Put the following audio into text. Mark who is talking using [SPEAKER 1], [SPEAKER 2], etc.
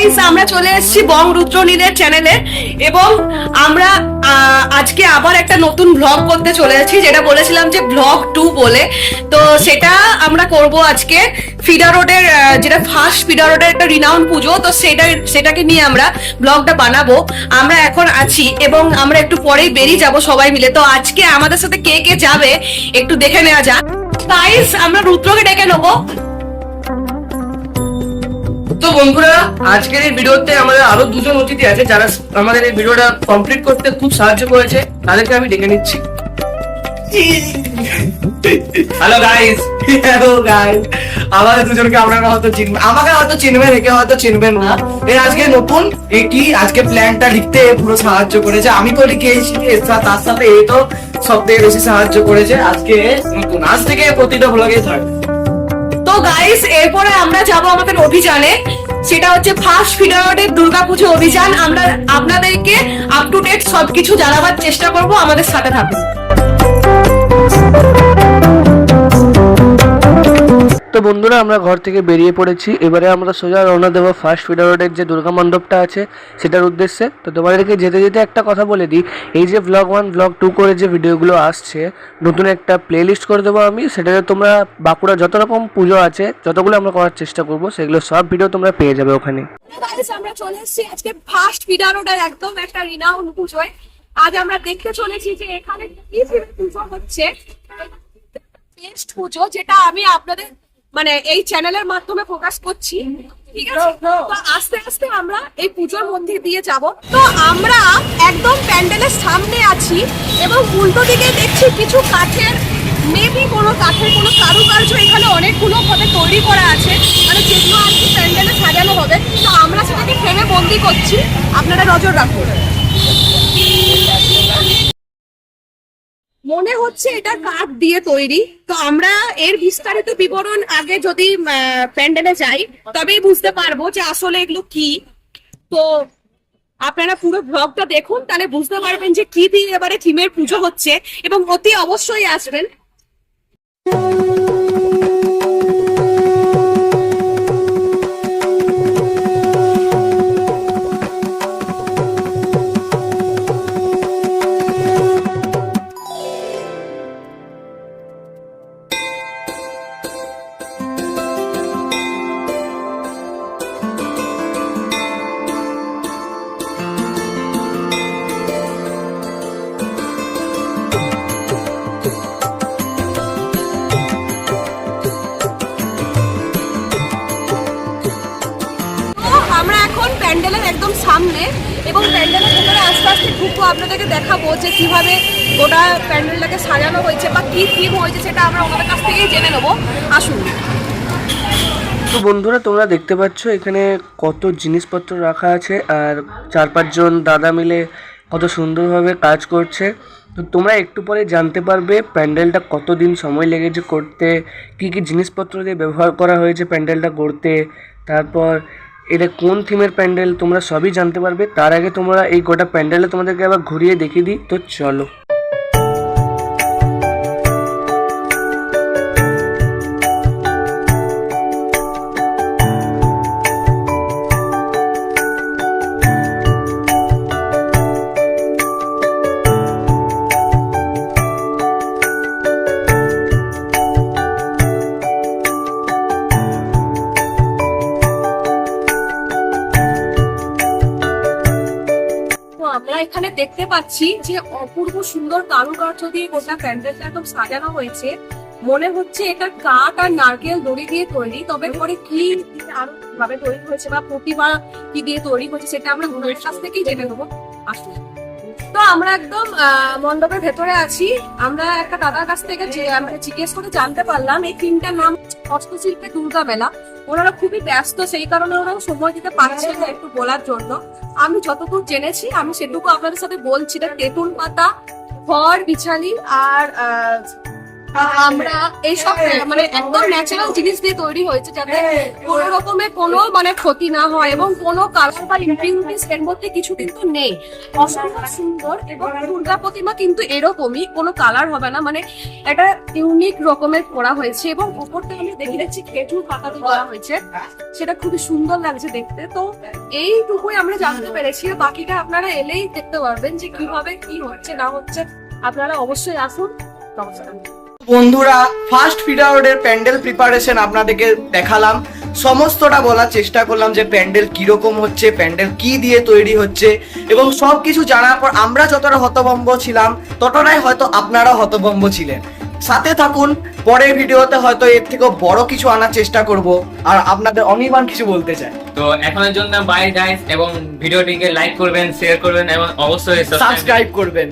[SPEAKER 1] Guys, আমরা চলে এসেছি বং রুদ্রনীলের চ্যানেলে এবং আমরা আজকে আবার একটা নতুন ব্লগ করতে চলে এসেছি, যেটা বলেছিলাম যে ব্লগ 2 বলে। তো সেটা আমরা করব আজকে ফিডা রোডের, যেটা ফার্স্ট ফিডা রোডের একটা রিনাউন পুজো। তো সেটাকে নিয়ে আমরা ব্লগটা বানাবো। আমরা এখন আছি এবং আমরা একটু পরেই বেরিয়ে যাব সবাই মিলে। তো আজকে আমাদের সাথে কে কে যাবে একটু দেখে নেওয়া যাক। গাইস, আমরা রুদ্রকে ডেকে নেবো।
[SPEAKER 2] তো বন্ধুরা, আজকের এই ভিডিওতে আমাদের আরো দুজন অতিথি আছে যারা আমাদের এই ভিডিওটা কমপ্লিট করতে খুব সাহায্য করেছে, তাদেরকে আমি ডেকে নিচ্ছি। Hello guys. হ্যালো গাইস, আমাদের দুজনকে আপনারা হয়তো চিনবেন, আমাকে হয়তো চিনবেন, একে হয়তো চিনবেন না। এই আজকে নতুন এটি আজকে প্ল্যানটা লিখতে পুরো সাহায্য করেছে। আমি তো লিখেছি, তার সাথে এ তো সব থেকে বেশি সাহায্য করেছে। আজকে নতুন, আজ থেকে প্রতিটা ব্লগে থাকবে।
[SPEAKER 1] তো গাইস, এরপরে আমরা যাব আমাদের অভিযানে, সেটা হচ্ছে ফার্স্ট ফিডা রোডের দুর্গাপুজো অভিযান। আমরা আপনাদেরকে আপ টু ডেট সবকিছু জানাবার চেষ্টা করব, আমাদের সাথে থাকুন।
[SPEAKER 3] তো বন্ধুরা, আমরা ঘর থেকে বেরিয়ে পড়েছি। এবারে আমরা সোজা রওনা দেবো ফার্স্ট ফিডা রোডের যে দুর্গা মণ্ডপটা আছে সেটার উদ্দেশ্যে। তো তোমাদেরকে যেতে যেতে একটা কথা বলে দিই, এই যে ব্লগ 1 ব্লগ 2 করে যে ভিডিওগুলো আসছে, নতুন একটা প্লে লিস্ট করে দেবো আমি। সেটাতে তোমরা বাঁকুড়া যত রকম পুজো আছে, যতগুলো আমরা করার চেষ্টা করবো, সেগুলো সব ভিডিও তোমরা পেয়ে যাবে ওখানে।
[SPEAKER 1] আমরা চলে এসেছি আজকে ফার্স্ট ফিডা রোডের একদম একটা রিনাউন পুজোয়। আজ আমরা দেখতে চলেছি যে এখানে কি পুজো হচ্ছে, বেস্ট পুজো, যেটা আমি আপনাদের মানে এই চ্যানেলের মাধ্যমে প্রকাশ করছি। ঠিক আছে, তো আস্তে আস্তে আমরা এই পুজোর মধ্যে দিয়ে যাব। তো আমরা একদম প্যান্ডেলের সামনে আছি এবং উল্টো দিকে দেখছি কিছু কাঠের, মেবি কোনো কাঠের কোনো কারুকার্য এখানে অনেকগুলো ভাবে তৈরি করা আছে, মানে যেগুলো আর কি প্যান্ডেলে সাজানো হবে। তো আমরা সেটাকে ফ্রেমে বন্দি করছি, আপনারা নজর রাখুন। মনে হচ্ছে এটা কাঠ দিয়ে তৈরি। তো আমরা এর বিস্তারিত বিবরণ আগে যদি প্যান্ডেলে যাই তবেই বুঝতে পারবো যে আসলে এগুলো কি। তো আপনারা পুরো ব্লগটা দেখুন, তাহলে বুঝতে পারবেন যে কি দিয়ে এবারে থিমের পুজো হচ্ছে এবং অতি অবশ্যই আসবেন। আমরা এখন প্যান্ডেলের একদম সামনে এবং প্যান্ডেলের ভেতরে আস্তে আস্তে ঢুকবো, আপনাদেরকে দেখাবো যে কিভাবে গোটা প্যান্ডেলটাকে সাজানো হয়েছে বা কি থিম হয়েছে, সেটা আমরা ওনাদের কাছ থেকেই জেনে নেবো। আসুন।
[SPEAKER 3] তো বন্ধুরা, তোমরা দেখতে পাচ্ছ এখানে কত জিনিসপত্র রাখা আছে, আর 4-5 জন দাদা মিলে কত সুন্দরভাবে কাজ করছে। তো তোমরা একটু পরে জানতে পারবে প্যান্ডেলটা কতদিন সময় লেগেছে করতে, কি কি জিনিসপত্র দিয়ে ব্যবহার করা হয়েছে প্যান্ডেলটা করতে, তারপর এটা কোন থিমের প্যান্ডেল, তোমরা সবই জানতে পারবে। তার আগে তোমরা এই গোটা প্যান্ডেলে তোমাদেরকে আবার ঘুরিয়ে দেখিয়ে দিই। তো চলো।
[SPEAKER 1] আমরা এখানে দেখতে পাচ্ছি যে অপূর্ব সুন্দর কারুকার্য দিয়ে গোটা প্যান্ডেলটা একদম সাজানো হয়েছে। মনে হচ্ছে এটা কাঠ আর নারকেল দড়ি দিয়ে তৈরি, তবে পরে কি আরো ভাবে তৈরি হয়েছে বা প্রতিমা কি দিয়ে তৈরি হয়েছে সেটা আমরা গুরুর কাছ থেকেই জেনে নেবো। আসুন। তো আমরা একদম মণ্ডপের ভেতরে আছি। আমরা একটা দাদার কাছ থেকে জিজ্ঞেস করে জানতে পারলাম এই থিমটার নাম হস্তশিল্পে দুর্গা মেলা। ওনারা খুবই ব্যস্ত, সেই কারণে ওনারা সময় দিতে পারছে না একটু বলার জন্য। আমি যতদূর জেনেছি আমি সেটুকু আপনাদের সাথে বলছি। তেঁতুল পাতা, খড়, বিছালি আর আমরা এইসব মানে একদম ন্যাচারাল জিনিস দিয়ে তৈরি হয়েছে, যাতে কোনো রকমের কোনো মানে ক্ষতি না হয় এবং কোনো কালার বা ইমপ্রিউরিটিস এর মধ্যে কিছু কিন্তু নেই। অসম্ভব সুন্দর, এবং দুর্গা প্রতিমা কিন্তু এরকমই, কোনো কালার হবে না, মানে একটা ইউনিক রকমের করা হয়েছে। এবং উপরটা আমি দেখে যাচ্ছি খেজুর পাতা দিয়ে করা হয়েছে, সেটা খুবই সুন্দর লাগছে দেখতে। তো এইটুকুই আমরা জানতে পেরেছি, বাকিটা আপনারা এলেই দেখতে পারবেন যে কিভাবে কি হচ্ছে না হচ্ছে। আপনারা অবশ্যই আসুন। নমস্কার
[SPEAKER 2] বন্ধুরা, ফার্স্ট পিরিয়ডের প্যান্ডেল প্রিপারেশন আপনাদেরকে দেখালাম, সমস্তটা বলার চেষ্টা করলাম যে প্যান্ডেল কিরকম হচ্ছে, প্যান্ডেল কি দিয়ে তৈরি হচ্ছে, এবং সব কিছু জানার পর আমরা যতটা হতভম্ব ছিলাম ততটাই হয়তো আপনারা হতভম্ব ছিলেন। সাথে থাকুন, পরের ভিডিওতে হয়তো এর থেকেও বড় কিছু আনার চেষ্টা করব। আর আপনাদের অনির্বাণ কিছু বলতে চাই।
[SPEAKER 4] তো এখনের জন্য বাই গাইস, এবং ভিডিওটিকে লাইক করবেন, শেয়ার করবেন এবং অবশ্যই
[SPEAKER 2] সাবস্ক্রাইব করবেন।